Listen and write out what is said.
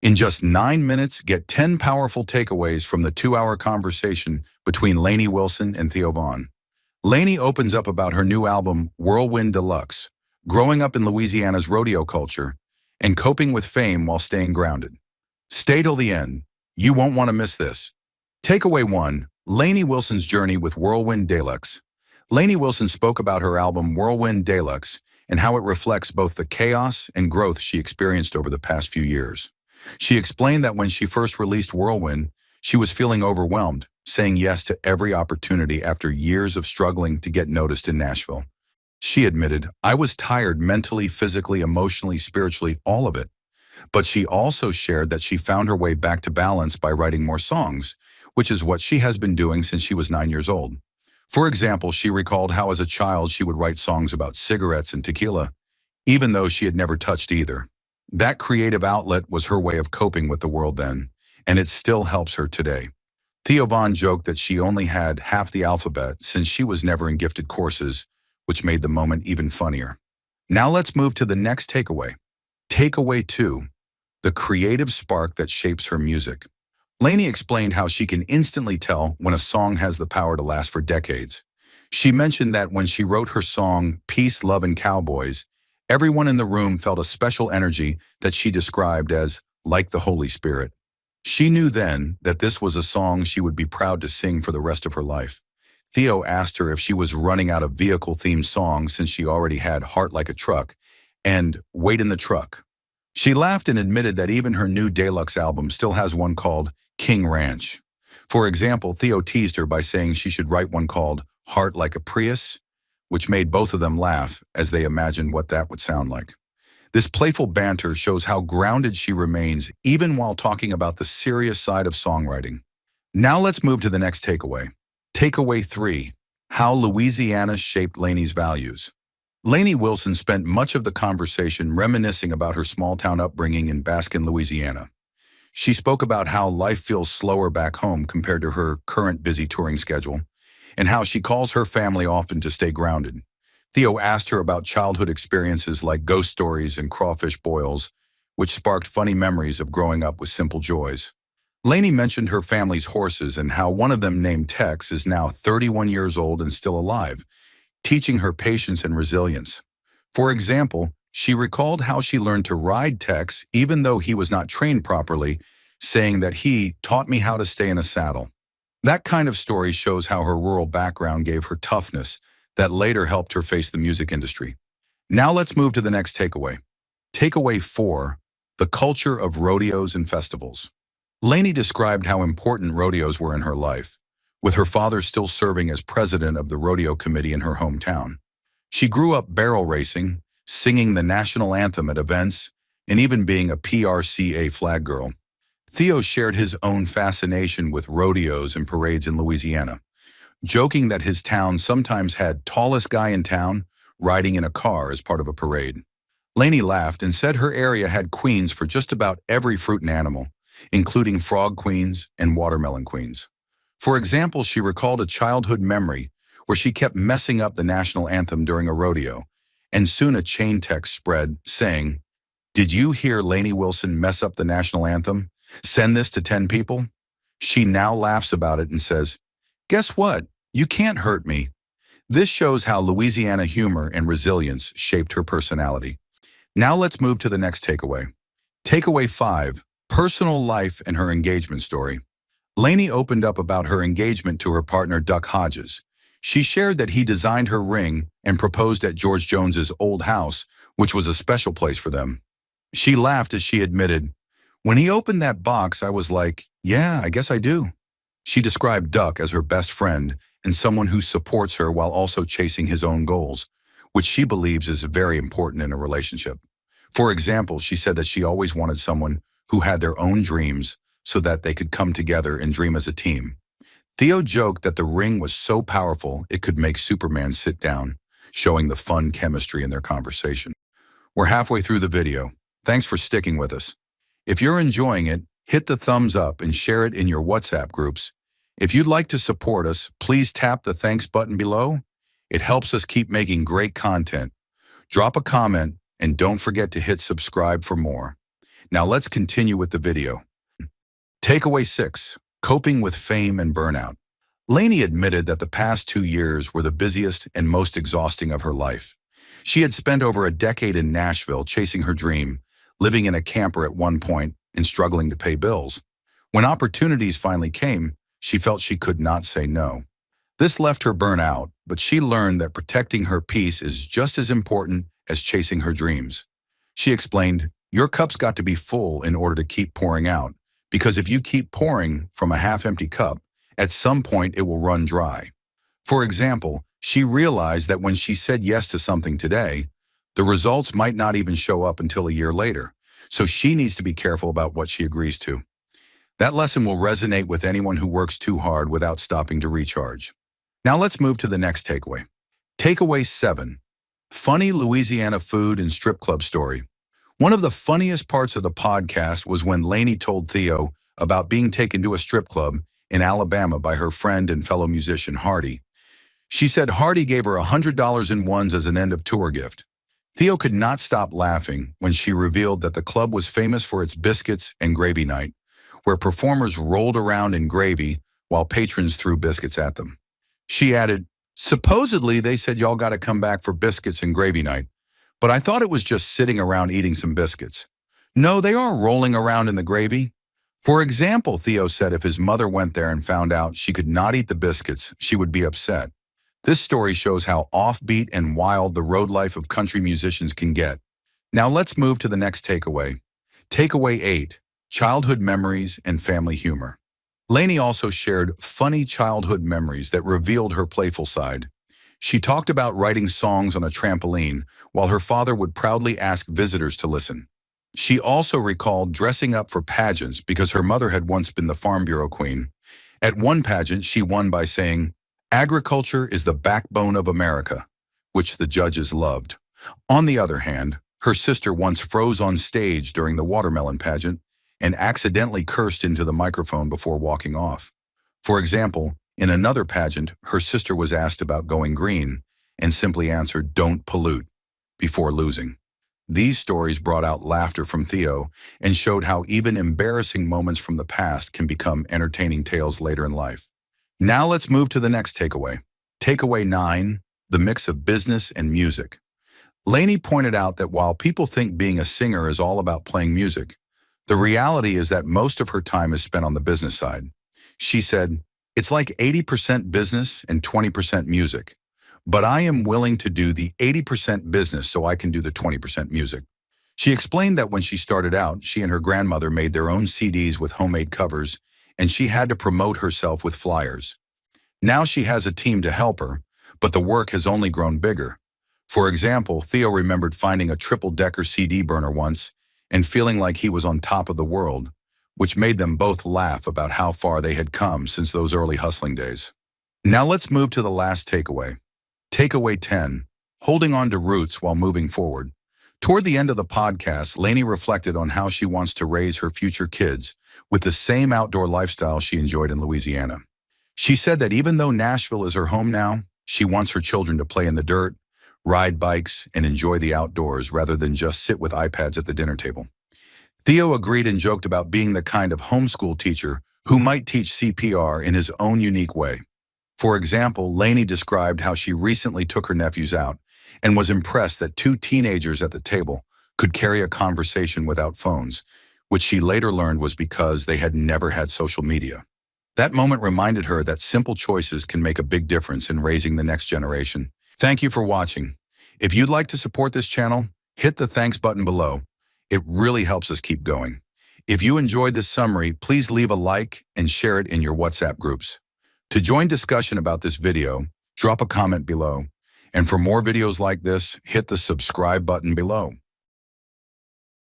In just 9 minutes, get 10 powerful takeaways from the 2-hour conversation between Lainey Wilson and Theo Von. Lainey opens up about her new album, Whirlwind Deluxe, growing up in Louisiana's rodeo culture, and coping with fame while staying grounded. Stay till the end. You won't want to miss this. Takeaway 1. Lainey Wilson's journey with Whirlwind Deluxe. Lainey Wilson spoke about her album Whirlwind Deluxe and how it reflects both the chaos and growth she experienced over the past few years. She explained that when she first released Whirlwind, she was feeling overwhelmed, saying yes to every opportunity after years of struggling to get noticed in Nashville. She admitted, "I was tired mentally, physically, emotionally, spiritually, all of it." But she also shared that she found her way back to balance by writing more songs, which is what she has been doing since she was 9 years old. For example, she recalled how as a child she would write songs about cigarettes and tequila, even though she had never touched either. That creative outlet was her way of coping with the world then, and it still helps her today. Theo Von joked that she only had half the alphabet since she was never in gifted courses, which made the moment even funnier. Now let's move to the next takeaway. Takeaway 2. The creative spark that shapes her music. Lainey explained how she can instantly tell when a song has the power to last for decades. She mentioned that when she wrote her song, Peace, Love, and Cowboys, everyone in the room felt a special energy that she described as like the Holy Spirit. She knew then that this was a song she would be proud to sing for the rest of her life. Theo asked her if she was running out of vehicle-themed songs since she already had Heart Like a Truck and Wait in the Truck. She laughed and admitted that even her new deluxe album still has one called King Ranch. For example, Theo teased her by saying she should write one called Heart Like a Prius, which made both of them laugh as they imagined what that would sound like. This playful banter shows how grounded she remains even while talking about the serious side of songwriting. Now let's move to the next takeaway. Takeaway 3. How Louisiana shaped Lainey's values. Lainey Wilson spent much of the conversation reminiscing about her small-town upbringing in Baskin, Louisiana. She spoke about how life feels slower back home compared to her current busy touring schedule, and how she calls her family often to stay grounded. Theo asked her about childhood experiences like ghost stories and crawfish boils, which sparked funny memories of growing up with simple joys. Lainey mentioned her family's horses and how one of them, named Tex, is now 31 years old and still alive, teaching her patience and resilience. For example, she recalled how she learned to ride Tex even though he was not trained properly, saying that he taught me how to stay in a saddle. That kind of story shows how her rural background gave her toughness that later helped her face the music industry. Now let's move to the next takeaway. Takeaway 4. The culture of rodeos and festivals. Lainey described how important rodeos were in her life, with her father still serving as president of the rodeo committee in her hometown. She grew up barrel racing, singing the national anthem at events, and even being a PRCA flag girl. Theo shared his own fascination with rodeos and parades in Louisiana, joking that his town sometimes had tallest guy in town riding in a car as part of a parade. Lainey laughed and said her area had queens for just about every fruit and animal, including frog queens and watermelon queens. For example, she recalled a childhood memory where she kept messing up the national anthem during a rodeo, and soon a chain text spread saying, "Did you hear Lainey Wilson mess up the national anthem? Send this to 10 people?" She now laughs about it and says, "Guess what? You can't hurt me." This shows how Louisiana humor and resilience shaped her personality. Now let's move to the next takeaway. Takeaway 5. Personal life and her engagement story. Lainey opened up about her engagement to her partner Duck Hodges. She shared that he designed her ring and proposed at George Jones's old house, which was a special place for them. She laughed as she admitted, "When he opened that box, I was like, yeah, I guess I do." She described Duck as her best friend and someone who supports her while also chasing his own goals, which she believes is very important in a relationship. For example, she said that she always wanted someone who had their own dreams so that they could come together and dream as a team. Theo joked that the ring was so powerful it could make Superman sit down, showing the fun chemistry in their conversation. We're halfway through the video. Thanks for sticking with us. If you're enjoying it, hit the thumbs up and share it in your WhatsApp groups. If you'd like to support us, please tap the thanks button below. It helps us keep making great content. Drop a comment and don't forget to hit subscribe for more. Now let's continue with the video. Takeaway 6. Coping with fame and burnout. Lainey admitted that the past 2 years were the busiest and most exhausting of her life. She had spent over a decade in Nashville chasing her dream, living in a camper at one point and struggling to pay bills. When opportunities finally came, she felt she could not say no. This left her burnt out, but she learned that protecting her peace is just as important as chasing her dreams. She explained, "Your cup's got to be full in order to keep pouring out, because if you keep pouring from a half-empty cup, at some point it will run dry." For example, she realized that when she said yes to something today, the results might not even show up until a year later, so she needs to be careful about what she agrees to. That lesson will resonate with anyone who works too hard without stopping to recharge. Now let's move to the next takeaway. Takeaway 7. Funny Louisiana food and strip club story. One of the funniest parts of the podcast was when Lainey told Theo about being taken to a strip club in Alabama by her friend and fellow musician Hardy. She said Hardy gave her $100 in ones as an end-of-tour gift. Theo could not stop laughing when she revealed that the club was famous for its biscuits and gravy night, where performers rolled around in gravy while patrons threw biscuits at them. She added, "Supposedly they said y'all got to come back for biscuits and gravy night, but I thought it was just sitting around eating some biscuits. No, they are rolling around in the gravy." For example, Theo said if his mother went there and found out she could not eat the biscuits, she would be upset. This story shows how offbeat and wild the road life of country musicians can get. Now let's move to the next takeaway. Takeaway 8. Childhood memories and family humor. Lainey also shared funny childhood memories that revealed her playful side. She talked about writing songs on a trampoline while her father would proudly ask visitors to listen. She also recalled dressing up for pageants because her mother had once been the Farm Bureau queen. At one pageant, she won by saying, "Agriculture is the backbone of America," which the judges loved. On the other hand, her sister once froze on stage during the watermelon pageant and accidentally cursed into the microphone before walking off. For example, in another pageant, her sister was asked about going green and simply answered, "Don't pollute," before losing. These stories brought out laughter from Theo and showed how even embarrassing moments from the past can become entertaining tales later in life. Now let's move to the next takeaway. Takeaway 9, the mix of business and music. Lainey pointed out that while people think being a singer is all about playing music, the reality is that most of her time is spent on the business side. She said, "It's like 80% business and 20% music. But I am willing to do the 80% business so I can do the 20% music." She explained that when she started out, she and her grandmother made their own CDs with homemade covers, and she had to promote herself with flyers. Now she has a team to help her, but the work has only grown bigger. For example, Theo remembered finding a triple-decker CD burner once and feeling like he was on top of the world, which made them both laugh about how far they had come since those early hustling days. Now let's move to the last takeaway. Takeaway 10, holding on to roots while moving forward. Toward the end of the podcast, Lainey reflected on how she wants to raise her future kids with the same outdoor lifestyle she enjoyed in Louisiana. She said that even though Nashville is her home now, she wants her children to play in the dirt, ride bikes, and enjoy the outdoors rather than just sit with iPads at the dinner table. Theo agreed and joked about being the kind of homeschool teacher who might teach CPR in his own unique way. For example, Lainey described how she recently took her nephews out and was impressed that 2 teenagers at the table could carry a conversation without phones, which she later learned was because they had never had social media. That moment reminded her that simple choices can make a big difference in raising the next generation. Thank you for watching. If you'd like to support this channel, hit the thanks button below. It really helps us keep going. If you enjoyed this summary, please leave a like and share it in your WhatsApp groups. To join discussion about this video, drop a comment below. And for more videos like this, hit the subscribe button below.